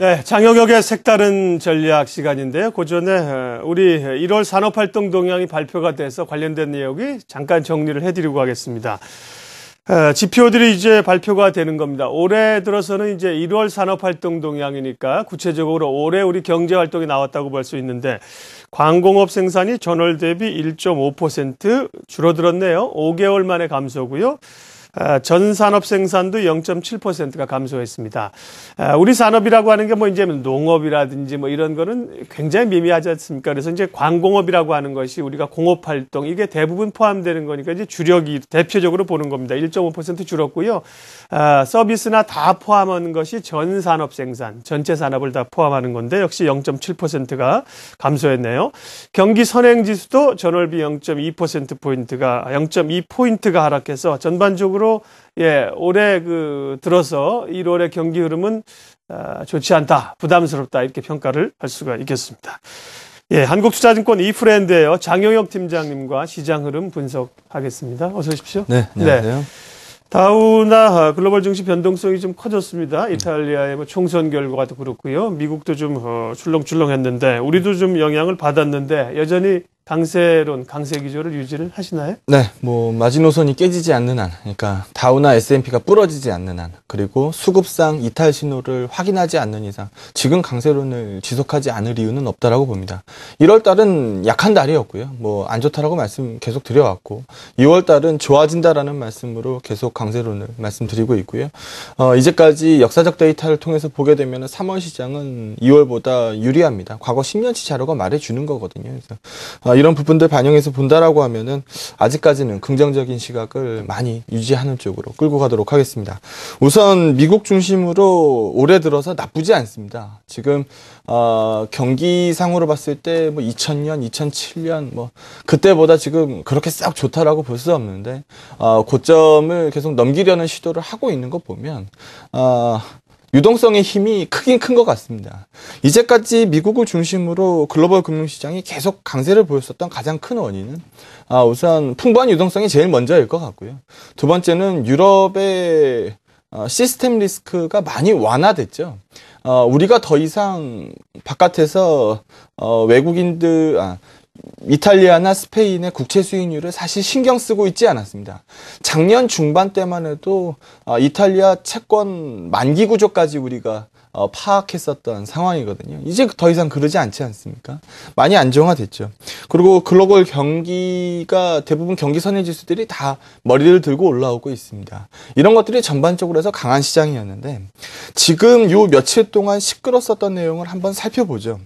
네, 장영혁의 색다른 전략 시간인데요. 그 전에 우리 1월 산업활동 동향이 발표가 돼서 관련된 내용이 잠깐 정리를 해드리고 가겠습니다. 지표들이 이제 발표가 되는 겁니다. 올해 들어서는 이제 1월 산업활동 동향이니까 구체적으로 올해 우리 경제활동이 나왔다고 볼 수 있는데 광공업 생산이 전월 대비 1.5% 줄어들었네요. 5개월 만에 감소고요. 전 산업 생산도 0.7%가 감소했습니다. 우리 산업이라고 하는 게 뭐 이제 농업이라든지 뭐 이런 거는 굉장히 미미하지 않습니까? 그래서 이제 광공업이라고 하는 것이 우리가 공업 활동 이게 대부분 포함되는 거니까 이제 주력이 대표적으로 보는 겁니다. 1.5% 줄었고요. 서비스나 다 포함하는 것이 전 산업 생산, 전체 산업을 다 포함하는 건데 역시 0.7%가 감소했네요. 경기 선행 지수도 전월비 0.2%포인트가 0.2포인트가 하락해서 전반적으로 올해 들어서 1월의 경기 흐름은 좋지 않다, 부담스럽다 이렇게 평가를 할 수가 있겠습니다. 한국투자증권 이프랜드예요. 장영혁 팀장님과 시장 흐름 분석하겠습니다. 어서 오십시오. 네, 안녕하세요. 네. 다우나 글로벌 증시 변동성이 좀 커졌습니다. 이탈리아의 총선 결과도 그렇고요. 미국도 좀 출렁출렁했는데 우리도 좀 영향을 받았는데 여전히 강세론, 강세 기조를 유지를 하시나요? 네, 마지노선이 깨지지 않는 한, 그러니까 다우나 S&P가 부러지지 않는 한, 그리고 수급상 이탈 신호를 확인하지 않는 이상 지금 강세론을 지속하지 않을 이유는 없다라고 봅니다. 1월 달은 약한 달이었고요. 안 좋다라고 말씀 계속 드려왔고 2월 달은 좋아진다라는 말씀으로 계속 강세론을 말씀드리고 있고요. 이제까지 역사적 데이터를 통해서 보게 되면 3월 시장은 2월보다 유리합니다. 과거 10년치 자료가 말해주는 거거든요. 그래서 이런 부분들 반영해서 본다라고 하면은 아직까지는 긍정적인 시각을 많이 유지하는 쪽으로 끌고 가도록 하겠습니다. 우선 미국 중심으로 올해 들어서 나쁘지 않습니다. 지금 경기상으로 봤을 때 2000년, 2007년 그때보다 지금 그렇게 싹 좋다라고 볼 수 없는데 고점을 계속 넘기려는 시도를 하고 있는 거 보면 유동성의 힘이 크긴 큰 것 같습니다. 이제까지 미국을 중심으로 글로벌 금융시장이 계속 강세를 보였었던 가장 큰 원인은 우선 풍부한 유동성이 제일 먼저일 것 같고요. 두 번째는 유럽의 시스템 리스크가 많이 완화됐죠. 우리가 더 이상 바깥에서 외국인들 이탈리아나 스페인의 국채 수익률을 사실 신경 쓰고 있지 않았습니다. 작년 중반 때만 해도 이탈리아 채권 만기 구조까지 우리가 파악했었던 상황이거든요. 이제 더 이상 그러지 않지 않습니까? 많이 안정화됐죠. 그리고 글로벌 경기가 대부분 경기 선행 지수들이 다 머리를 들고 올라오고 있습니다. 이런 것들이 전반적으로 해서 강한 시장이었는데 지금 요 며칠 동안 시끄러웠었던 내용을 한번 살펴보죠.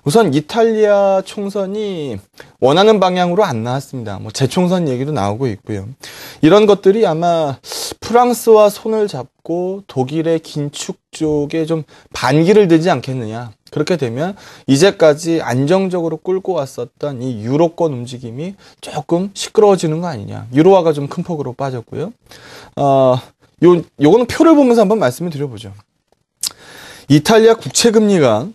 우선 이탈리아 총선이 원하는 방향으로 안 나왔습니다. 재총선 얘기도 나오고 있고요. 이런 것들이 아마 프랑스와 손을 잡고 독일의 긴축 쪽에 좀 반기를 들지 않겠느냐. 그렇게 되면 이제까지 안정적으로 끌고 왔었던 이 유로권 움직임이 조금 시끄러워지는 거 아니냐. 유로화가 좀 큰 폭으로 빠졌고요. 요거는 표를 보면서 한번 말씀을 드려보죠. 이탈리아 국채금리가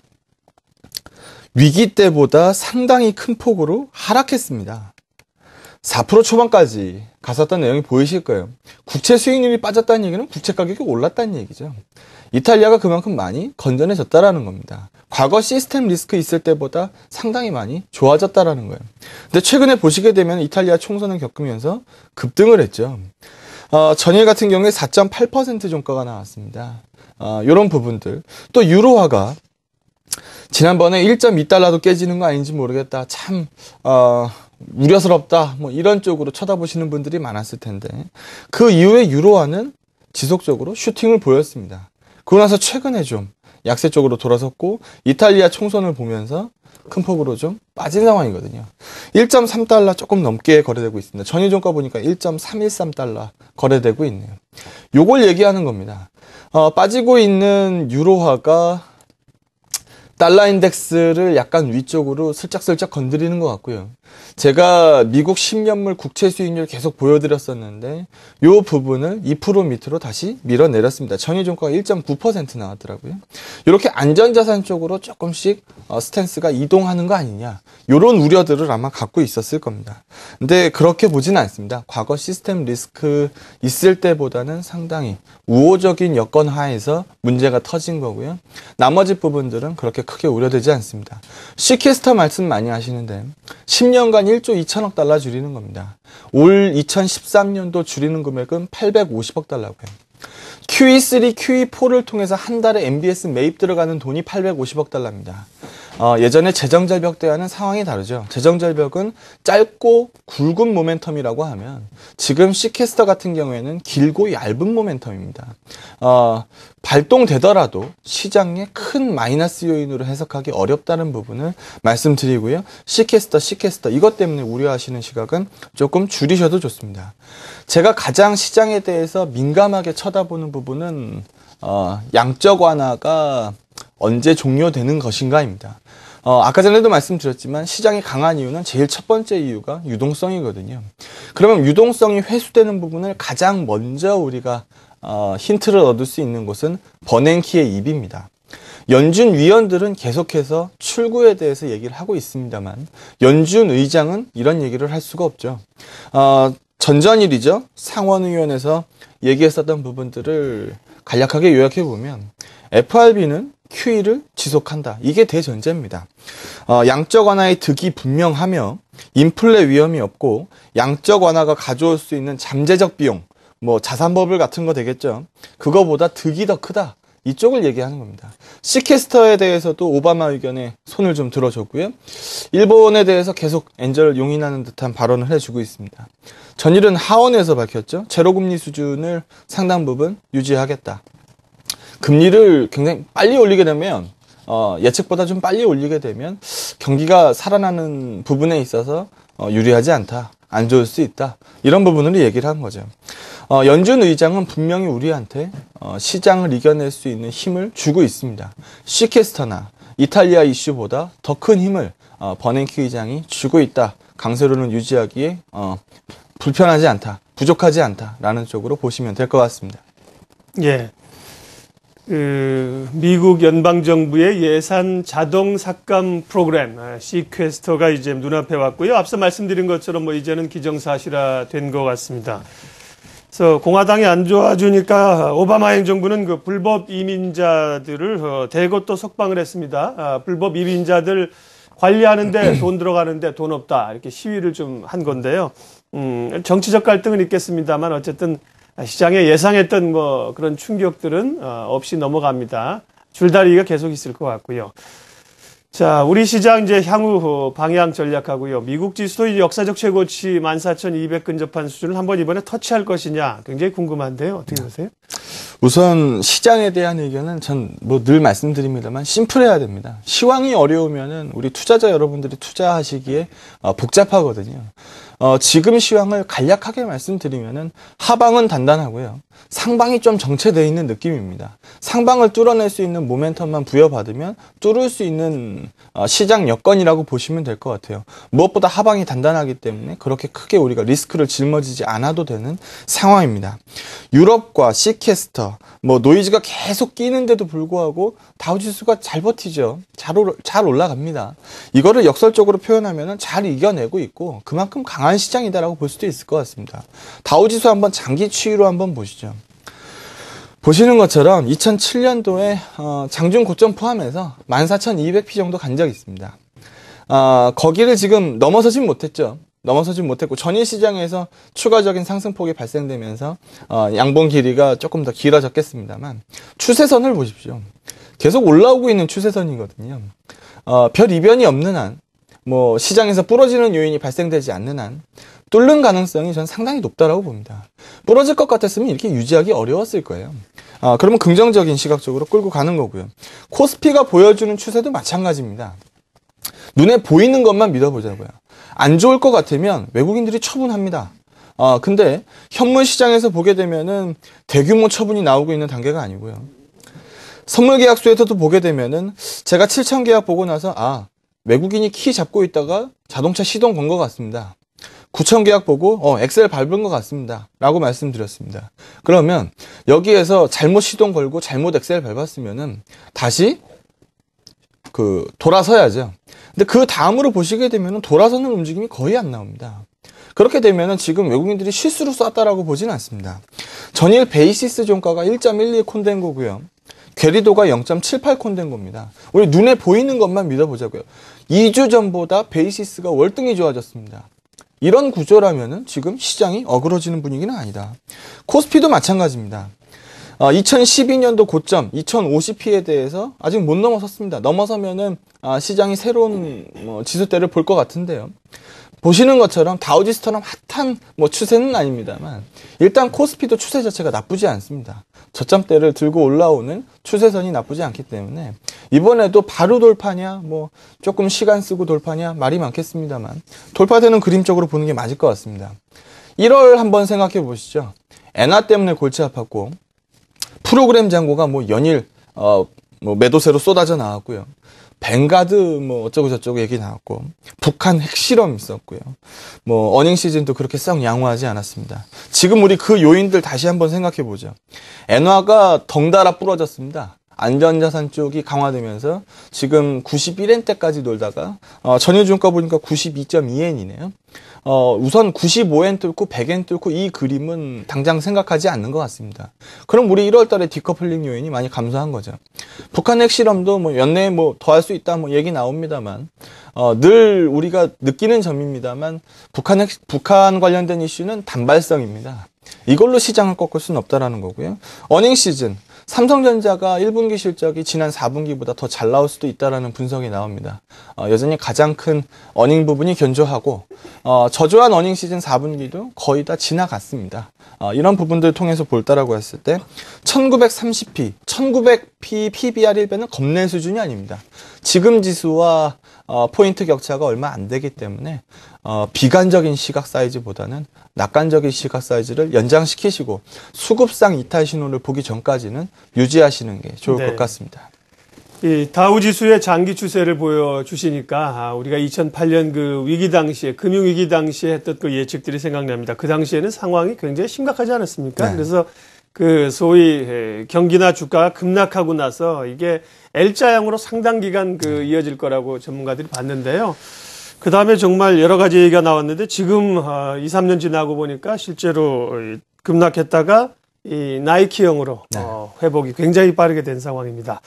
위기 때보다 상당히 큰 폭으로 하락했습니다. 4% 초반까지 갔었던 내용이 보이실 거예요. 국채 수익률이 빠졌다는 얘기는 국채 가격이 올랐다는 얘기죠. 이탈리아가 그만큼 많이 건전해졌다라는 겁니다. 과거 시스템 리스크 있을 때보다 상당히 많이 좋아졌다라는 거예요. 근데 최근에 보시게 되면 이탈리아 총선을 겪으면서 급등을 했죠. 전일 같은 경우에 4.8% 종가가 나왔습니다. 이런 부분들. 또 유로화가 지난번에 1.2달러도 깨지는 거 아닌지 모르겠다. 참 우려스럽다. 이런 쪽으로 쳐다보시는 분들이 많았을 텐데 그 이후에 유로화는 지속적으로 슈팅을 보였습니다. 그러고 나서 최근에 좀 약세 쪽으로 돌아섰고 이탈리아 총선을 보면서 큰 폭으로 좀 빠진 상황이거든요. 1.3달러 조금 넘게 거래되고 있습니다. 전일 종가 보니까 1.313달러 거래되고 있네요. 요걸 얘기하는 겁니다. 빠지고 있는 유로화가 달러 인덱스를 약간 위쪽으로 슬쩍슬쩍 건드리는 것 같고요. 제가 미국 10년물 국채 수익률 계속 보여드렸었는데 이 부분을 2% 밑으로 다시 밀어내렸습니다. 전일종가가 1.9% 나왔더라고요. 이렇게 안전자산 쪽으로 조금씩 스탠스가 이동하는 거 아니냐, 이런 우려들을 아마 갖고 있었을 겁니다. 근데 그렇게 보지는 않습니다. 과거 시스템 리스크 있을 때보다는 상당히 우호적인 여건 하에서 문제가 터진 거고요. 나머지 부분들은 그렇게 크게 우려되지 않습니다. 시캐스터 말씀 많이 하시는데 10년간 1조 2천억 달러 줄이는 겁니다. 올 2013년도 줄이는 금액은 850억 달러고요. QE3, QE4를 통해서 한 달에 MBS 매입 들어가는 돈이 850억 달러입니다. 예전에 재정절벽 때와는 상황이 다르죠. 재정절벽은 짧고 굵은 모멘텀이라고 하면 지금 시캐스터 같은 경우에는 길고 얇은 모멘텀입니다. 발동되더라도 시장의 큰 마이너스 요인으로 해석하기 어렵다는 부분을 말씀드리고요. 시캐스터 이것 때문에 우려하시는 시각은 조금 줄이셔도 좋습니다. 제가 가장 시장에 대해서 민감하게 쳐다보는 부분은 양적 완화가 언제 종료되는 것인가입니다. 아까 전에도 말씀드렸지만 시장이 강한 이유는 제일 첫 번째 이유가 유동성이거든요. 그러면 유동성이 회수되는 부분을 가장 먼저 우리가 힌트를 얻을 수 있는 곳은 버냉키의 입입니다. 연준 위원들은 계속해서 출구에 대해서 얘기를 하고 있습니다만 연준 의장은 이런 얘기를 할 수가 없죠. 전전일이죠. 상원의원에서 얘기했었던 부분들을 간략하게 요약해 보면 FRB는 QE를 지속한다. 이게 대전제입니다. 양적 완화의 득이 분명하며 인플레 위험이 없고 양적 완화가 가져올 수 있는 잠재적 비용, 뭐 자산버블 같은 거 되겠죠. 그거보다 득이 더 크다. 이쪽을 얘기하는 겁니다. 시캐스터에 대해서도 오바마 의견에 손을 좀 들어줬고요. 일본에 대해서 계속 엔저를 용인하는 듯한 발언을 해주고 있습니다. 전일은 하원에서 밝혔죠. 제로금리 수준을 상당 부분 유지하겠다. 금리를 굉장히 빨리 올리게 되면 예측보다 좀 빨리 올리게 되면 경기가 살아나는 부분에 있어서 유리하지 않다. 안 좋을 수 있다. 이런 부분으로 얘기를 한 거죠. 연준 의장은 분명히 우리한테 시장을 이겨낼 수 있는 힘을 주고 있습니다. 시캐스터나 이탈리아 이슈보다 더 큰 힘을 버냉키 의장이 주고 있다. 강세로는 유지하기에 불편하지 않다. 부족하지 않다라는 쪽으로 보시면 될 것 같습니다. 예. 미국 연방정부의 예산 자동 삭감 프로그램, 시퀘스터가 이제 눈앞에 왔고요. 앞서 말씀드린 것처럼 뭐 이제는 기정사실화 된 것 같습니다. 그래서 공화당이 안 좋아주니까 오바마 행정부는 그 불법 이민자들을 대거 또 석방을 했습니다. 불법 이민자들 관리하는데 돈 들어가는데 돈 없다. 이렇게 시위를 좀 한 건데요. 정치적 갈등은 있겠습니다만 어쨌든 시장에 예상했던 뭐 그런 충격들은 없이 넘어갑니다. 줄다리기가 계속 있을 것 같고요. 자, 우리 시장 이제 향후 방향 전략하고요. 미국 지수도 역사적 최고치 14,200 근접한 수준을 한번 이번에 터치할 것이냐 굉장히 궁금한데요. 어떻게 보세요? 우선 시장에 대한 의견은 전 뭐 늘 말씀드립니다만 심플해야 됩니다. 시황이 어려우면은 우리 투자자 여러분들이 투자하시기에 복잡하거든요. 지금 시황을 간략하게 말씀드리면은 하방은 단단하고요. 상방이 좀 정체되어 있는 느낌입니다. 상방을 뚫어낼 수 있는 모멘텀만 부여받으면 뚫을 수 있는 시장 여건이라고 보시면 될 것 같아요. 무엇보다 하방이 단단하기 때문에 그렇게 크게 우리가 리스크를 짊어지지 않아도 되는 상황입니다. 유럽과 시캐스터, 뭐 노이즈가 계속 끼는데도 불구하고 다우지수가 잘 버티죠. 잘 올라갑니다. 이거를 역설적으로 표현하면 잘 이겨내고 있고 그만큼 강한 시장이다라고 볼 수도 있을 것 같습니다. 다우지수 한번 장기 추이로 한번 보시죠. 보시는 것처럼 2007년도에 장중 고점 포함해서 14,200p 정도 간 적이 있습니다. 거기를 지금 넘어서진 못했죠. 넘어서진 못했고 전일 시장에서 추가적인 상승폭이 발생되면서 양봉 길이가 조금 더 길어졌겠습니다만 추세선을 보십시오. 계속 올라오고 있는 추세선이거든요. 별 이변이 없는 한, 뭐 시장에서 부러지는 요인이 발생되지 않는 한 뚫는 가능성이 전 상당히 높다라고 봅니다. 부러질 것 같았으면 이렇게 유지하기 어려웠을 거예요. 그러면 긍정적인 시각적으로 끌고 가는 거고요. 코스피가 보여주는 추세도 마찬가지입니다. 눈에 보이는 것만 믿어보자고요. 안 좋을 것 같으면 외국인들이 처분합니다. 근데 현물 시장에서 보게 되면은 대규모 처분이 나오고 있는 단계가 아니고요. 선물 계약서에서도 보게 되면은 제가 7천 계약 보고 나서 외국인이 키 잡고 있다가 자동차 시동 건 것 같습니다. 9천 계약 보고 엑셀 밟은 것 같습니다. 라고 말씀드렸습니다. 그러면 여기에서 잘못 시동 걸고 잘못 엑셀 밟았으면은 다시 돌아서야죠. 근데 그 다음으로 보시게 되면은 돌아서는 움직임이 거의 안 나옵니다. 그렇게 되면은 지금 외국인들이 실수로 쐈다라고 보지는 않습니다. 전일 베이시스 종가가 1.12 콘덴고고요. 괴리도가 0.78 콘덴고입니다. 우리 눈에 보이는 것만 믿어보자고요. 2주 전보다 베이시스가 월등히 좋아졌습니다. 이런 구조라면은 지금 시장이 어그러지는 분위기는 아니다. 코스피도 마찬가지입니다. 2012년도 고점 2050P에 대해서 아직 못 넘어섰습니다. 넘어서면은 시장이 새로운 지수대를 볼 것 같은데요. 보시는 것처럼 다우지수처럼 핫한 추세는 아닙니다만 일단 코스피도 추세 자체가 나쁘지 않습니다. 저점대를 들고 올라오는 추세선이 나쁘지 않기 때문에 이번에도 바로 돌파냐 조금 시간 쓰고 돌파냐 말이 많겠습니다만 돌파되는 그림 쪽으로 보는 게 맞을 것 같습니다. 1월 한번 생각해 보시죠. 엔화 때문에 골치 아팠고 프로그램 잔고가 연일 매도세로 쏟아져 나왔고요. 뱅가드 어쩌고 저쩌고 얘기 나왔고 북한 핵실험 있었고요. 어닝 시즌도 그렇게 썩 양호하지 않았습니다. 지금 우리 그 요인들 다시 한번 생각해 보죠. 엔화가 덩달아 부러졌습니다. 안전자산 쪽이 강화되면서 지금 91엔대까지 놀다가 전일주가 보니까 92.2엔이네요. 우선 95엔 뚫고 100엔 뚫고 이 그림은 당장 생각하지 않는 것 같습니다. 그럼 우리 1월 달에 디커플링 요인이 많이 감소한 거죠. 북한 핵실험도 연내에 더 할 수 있다 얘기 나옵니다만 늘 우리가 느끼는 점입니다만 북한 관련된 이슈는 단발성입니다. 이걸로 시장을 꺾을 수는 없다라는 거고요. 어닝 시즌 삼성전자가 1분기 실적이 지난 4분기보다 더 잘 나올 수도 있다라는 분석이 나옵니다. 여전히 가장 큰 어닝 부분이 견조하고 저조한 어닝 시즌 4분기도 거의 다 지나갔습니다. 이런 부분들을 통해서 볼다라고 했을 때 1930p, 1900p PBR 1배는 겁낼 수준이 아닙니다. 지금 지수와 포인트 격차가 얼마 안 되기 때문에 비관적인 시각 사이즈보다는 낙관적인 시각 사이즈를 연장시키시고 수급상 이탈 신호를 보기 전까지는 유지하시는 게 좋을 것 같습니다. 이 다우지수의 장기 추세를 보여주시니까 우리가 2008년 그 위기 당시에 금융위기 당시에 했던 그 예측들이 생각납니다. 그 당시에는 상황이 굉장히 심각하지 않았습니까? 네. 그래서 그 소위 경기나 주가가 급락하고 나서 이게 L자형으로 상당 기간 이어질 거라고 전문가들이 봤는데요. 그 다음에 정말 여러 가지 얘기가 나왔는데 지금 2, 3년 지나고 보니까 실제로 급락했다가 이 나이키형으로 회복이 굉장히 빠르게 된 상황입니다.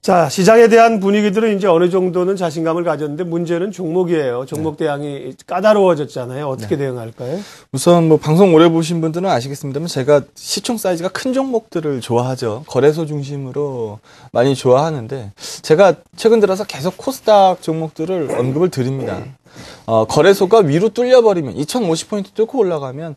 자, 시장에 대한 분위기들은 이제 어느 정도는 자신감을 가졌는데 문제는 종목이에요. 종목 대응이 까다로워졌잖아요. 어떻게 대응할까요? 우선 방송 오래 보신 분들은 아시겠습니다만 제가 시총 사이즈가 큰 종목들을 좋아하죠. 거래소 중심으로 많이 좋아하는데 제가 최근 들어서 계속 코스닥 종목들을 언급을 드립니다. 거래소가 위로 뚫려버리면 2050포인트 뚫고 올라가면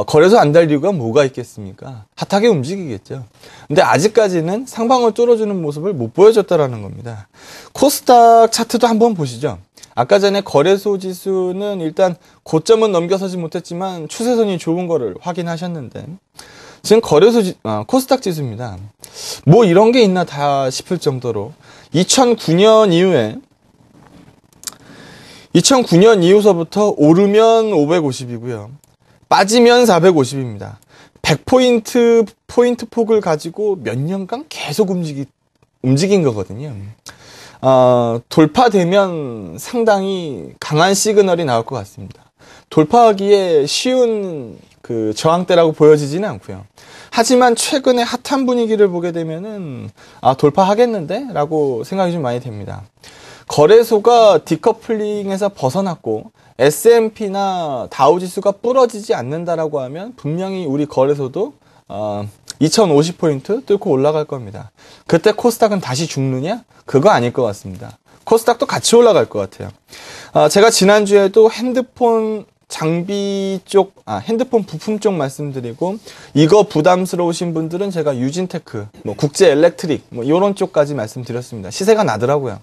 거래소 안 달 이유가 뭐가 있겠습니까? 핫하게 움직이겠죠. 근데 아직까지는 상방을 뚫어주는 모습을 못 보여줬다라는 겁니다. 코스닥 차트도 한번 보시죠. 아까 전에 거래소 지수는 일단 고점은 넘겨서지 못했지만 추세선이 좋은 거를 확인하셨는데 지금 코스닥 지수입니다. 이런 게 있나 다 싶을 정도로 2009년 이후서부터 오르면 550이고요. 빠지면 450입니다. 100포인트 폭을 가지고 몇 년간 계속 움직인 거거든요. 돌파되면 상당히 강한 시그널이 나올 것 같습니다. 돌파하기에 쉬운 저항대라고 보여지지는 않고요. 하지만 최근에 핫한 분위기를 보게 되면은 돌파하겠는데? 라고 생각이 좀 많이 됩니다. 거래소가 디커플링에서 벗어났고 S&P나 다우지수가 부러지지 않는다라고 하면 분명히 우리 거래소도 2050포인트 뚫고 올라갈 겁니다. 그때 코스닥은 다시 죽느냐? 그거 아닐 것 같습니다. 코스닥도 같이 올라갈 것 같아요. 제가 지난주에도 핸드폰 장비 쪽, 핸드폰 부품 쪽 말씀드리고, 이거 부담스러우신 분들은 제가 유진테크, 국제 엘렉트릭, 이런 쪽까지 말씀드렸습니다. 시세가 나더라고요.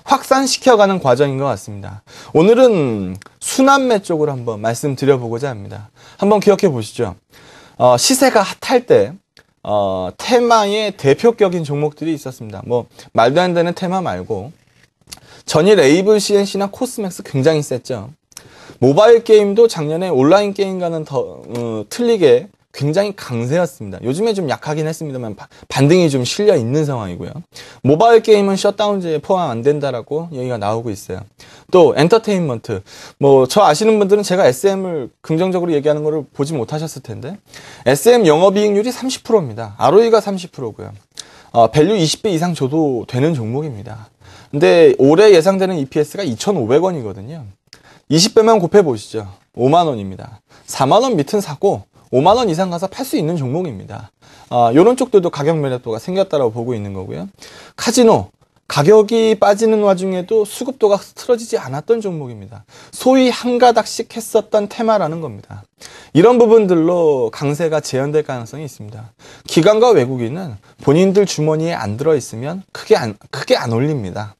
확산시켜가는 과정인 것 같습니다. 오늘은 순환매 쪽으로 한번 말씀드려보고자 합니다. 한번 기억해 보시죠. 시세가 핫할 때, 테마의 대표격인 종목들이 있었습니다. 뭐 말도 안 되는 테마 말고 전일 에이블 CNC나 코스맥스 굉장히 셌죠. 모바일 게임도 작년에 온라인 게임과는 틀리게 굉장히 강세였습니다. 요즘에 좀 약하긴 했습니다만 반등이 좀 실려 있는 상황이고요. 모바일 게임은 셧다운제에 포함 안 된다라고 얘기가 나오고 있어요. 또 엔터테인먼트, 뭐 저 아시는 분들은 제가 SM을 긍정적으로 얘기하는 거를 보지 못하셨을 텐데 SM 영업이익률이 30%입니다. ROE가 30%고요. 밸류 20배 이상 줘도 되는 종목입니다. 근데 올해 예상되는 EPS가 2,500원이거든요. 20배만 곱해 보시죠. 5만 원입니다. 4만 원 밑은 사고 5만 원 이상 가서 팔 수 있는 종목입니다. 이런 쪽들도 가격 매력도가 생겼다고 보고 있는 거고요. 카지노, 가격이 빠지는 와중에도 수급도가 흐트러지지 않았던 종목입니다. 소위 한 가닥씩 했었던 테마라는 겁니다. 이런 부분들로 강세가 재현될 가능성이 있습니다. 기관과 외국인은 본인들 주머니에 안 들어있으면 크게 안 올립니다.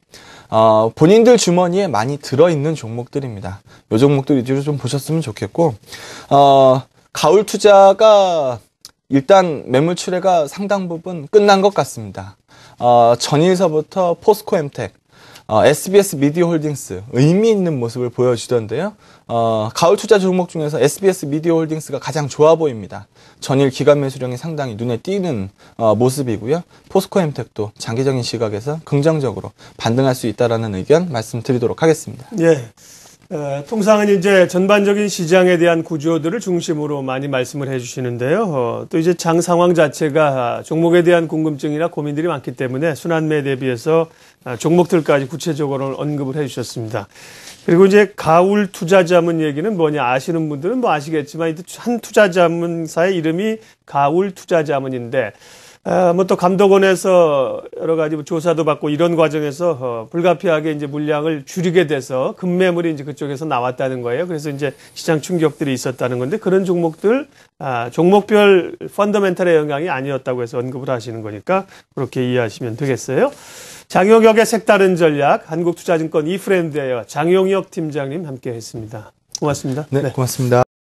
본인들 주머니에 많이 들어있는 종목들입니다. 이 종목들 위주로 좀 보셨으면 좋겠고, 가을 투자가 일단 매물 출회가 상당 부분 끝난 것 같습니다. 전일서부터 포스코엠텍, SBS 미디어홀딩스 의미 있는 모습을 보여주던데요. 가을 투자 종목 중에서 SBS 미디어홀딩스가 가장 좋아 보입니다. 전일 기간 매수량이 상당히 눈에 띄는 모습이고요. 포스코엠텍도 장기적인 시각에서 긍정적으로 반등할 수 있다라는 의견 말씀드리도록 하겠습니다. 예. 통상은 이제 전반적인 시장에 대한 구조들을 중심으로 많이 말씀을 해주시는데요. 또 이제 장 상황 자체가 종목에 대한 궁금증이나 고민들이 많기 때문에 순환매 대비해서 종목들까지 구체적으로 언급을 해주셨습니다. 그리고 이제 가울 투자자문 얘기는 뭐냐 아시는 분들은 뭐 아시겠지만 한 투자자문사의 이름이 가울 투자자문인데 뭐 또 감독원에서 여러 가지 조사도 받고 이런 과정에서 불가피하게 이제 물량을 줄이게 돼서 급매물이 이제 그쪽에서 나왔다는 거예요. 그래서 이제 시장 충격들이 있었다는 건데 그런 종목들 종목별 펀더멘탈의 영향이 아니었다고 해서 언급을 하시는 거니까 그렇게 이해하시면 되겠어요. 장용혁의 색다른 전략 한국투자증권 이프렌드예요. 장용혁 팀장님 함께했습니다. 고맙습니다. 네, 고맙습니다.